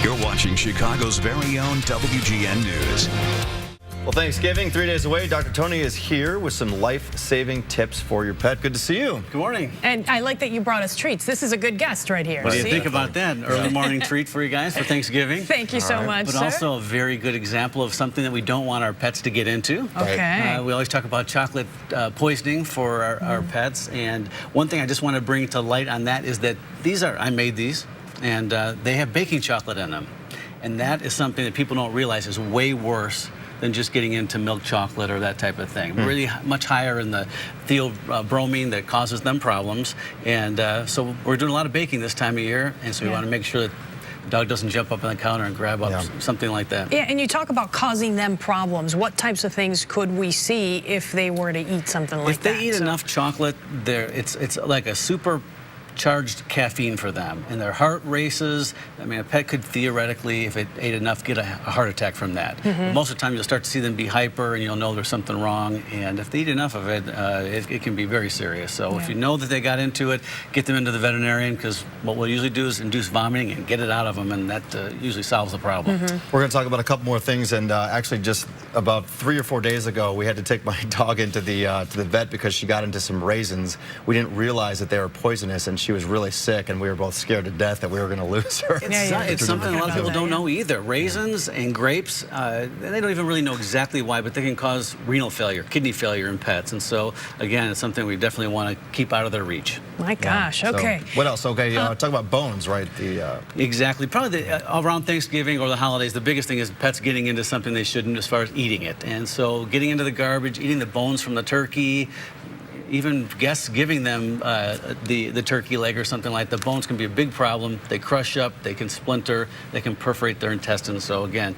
You're watching Chicago's very own WGN News. Well, Thanksgiving, 3 days away. Dr. Tony is here with some life-saving tips for your pet. Good to see you. Good morning. And I like that you brought us treats. This is a good guest right here. What do you think about that? An early morning treat for you guys for Thanksgiving. Thank you so much, But sir. also a very good example of something that we don't want our pets to get into. Okay. We always talk about chocolate poisoning for our pets. And one thing I just want to bring to light on that is that I made these, and they have baking chocolate in them. And that is something that people don't realize is way worse than just getting into milk chocolate or that type of thing. Really much higher in the theobromine that causes them problems. And so we're doing a lot of baking this time of year, and so we want to make sure that the dog doesn't jump up on the counter and grab up something like that. Yeah, and you talk about causing them problems. What types of things could we see if they were to eat something like that? If they eat enough chocolate, it's like a super charged caffeine for them, and their heart races. I mean, a pet could theoretically, if it ate enough, get a heart attack from that. But most of the time you'll start to see them be hyper, and you'll know there's something wrong. And if they eat enough of it, it can be very serious. So if you know that they got into it, get them into the veterinarian, because what we'll usually do is induce vomiting and get it out of them, and that usually solves the problem. We're going to talk about a couple more things, and actually just about 3 or 4 days ago, we had to take my dog into the to the vet because she got into some raisins. We didn't realize that they were poisonous, and she was really sick, and we were both scared to death that we were going to lose her. It's something a lot of people don't know either. Raisins and grapes, they don't even really know exactly why, but they can cause renal failure, kidney failure in pets. And so, again, it's something we definitely want to keep out of their reach. My gosh, okay. So, what else? Okay, talk about bones, right? Exactly. Probably around Thanksgiving or the holidays, the biggest thing is pets getting into something they shouldn't as far as eating it. And so getting into the garbage, eating the bones from the turkey, even guests giving them the turkey leg or something like that, the bones can be a big problem. They crush up, they can splinter, they can perforate their intestines. So again,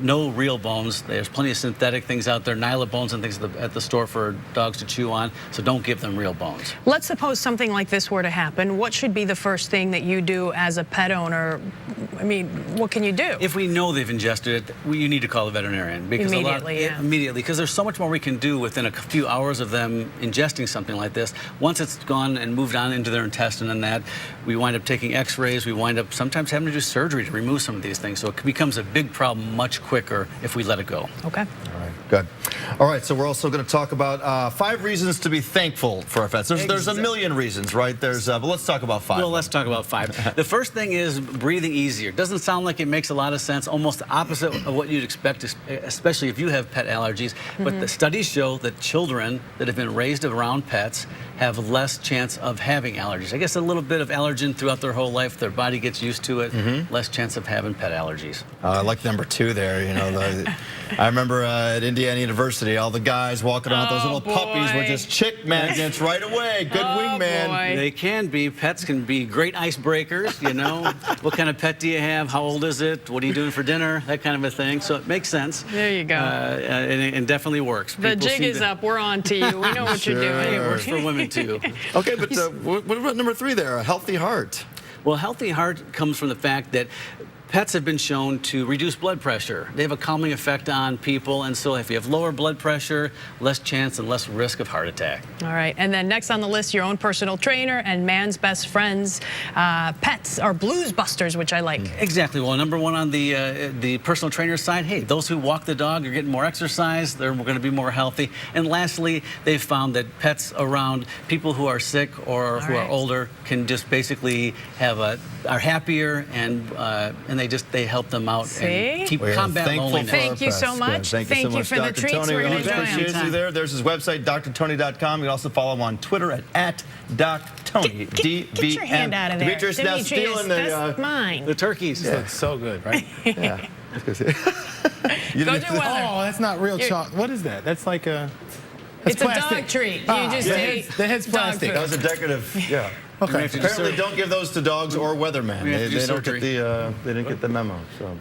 no real bones. There's plenty of synthetic things out there, nyla bones and things at the store for dogs to chew on. So don't give them real bones. Let's suppose something like this were to happen. What should be the first thing that you do as a pet owner? I mean, what can you do? If we know they've ingested it, you need to call the veterinarian. Because immediately, because there's so much more we can do within a few hours of them ingesting something like this. Once it's gone and moved on into their intestine and that, we wind up taking x-rays, we wind up sometimes having to do surgery to remove some of these things. So it becomes a big problem much quicker if we let it go. Okay. All right, good. All right, so we're also going to talk about 5 reasons to be thankful for our pets. There's a million reasons, right? But let's talk about 5. Well, let's talk about 5. The first thing is breathing easier. Doesn't sound like it makes a lot of sense, almost the opposite of what you'd expect, especially if you have pet allergies. But the studies show that children that have been raised around pets have less chance of having allergies. I guess a little bit of allergen throughout their whole life, their body gets used to it, less chance of having pet allergies. I like number 2 there. You know, I remember at Indiana University, all the guys walking around with those little puppies were just chick magnets right away. Good wingman. They can be. Pets can be great icebreakers, you know. What kind of pet do you have? How old is it? What are you doing for dinner? That kind of a thing. So it makes sense. There you go. And definitely works. The jig is up. We're on to you. We know what you're doing. It works for women too. Okay, but what about number 3 there? A healthy heart. Well, healthy heart comes from the fact that pets have been shown to reduce blood pressure. They have a calming effect on people, and so if you have lower blood pressure, less chance and less risk of heart attack. All right, and then next on the list, your own personal trainer and man's best friends. Pets are blues busters, which I like. Exactly. Well, number 1 on the personal trainer side, hey, those who walk the dog are getting more exercise. They're going to be more healthy. And lastly, they've found that pets around people who are sick or who are older can just basically are happier and they help them out and keep combat loneliness. Thank you so much. Thank you so much, for the Dr. treats. Tony. We're going to enjoy appreciate you there. There's his website, drtony.com. You can also follow him on Twitter at DocTony. Get your hand out of there. Demetrius now stealing that's mine. The turkeys. This looks so good, right? Yeah. Go do weather. Oh, that's not real chocolate. What is that? That's like a... It's plastic. a dog treat. You just ate the head's plastic. That was a decorative, yeah. Okay. Apparently don't give those to dogs or weathermen. They didn't get the memo. So.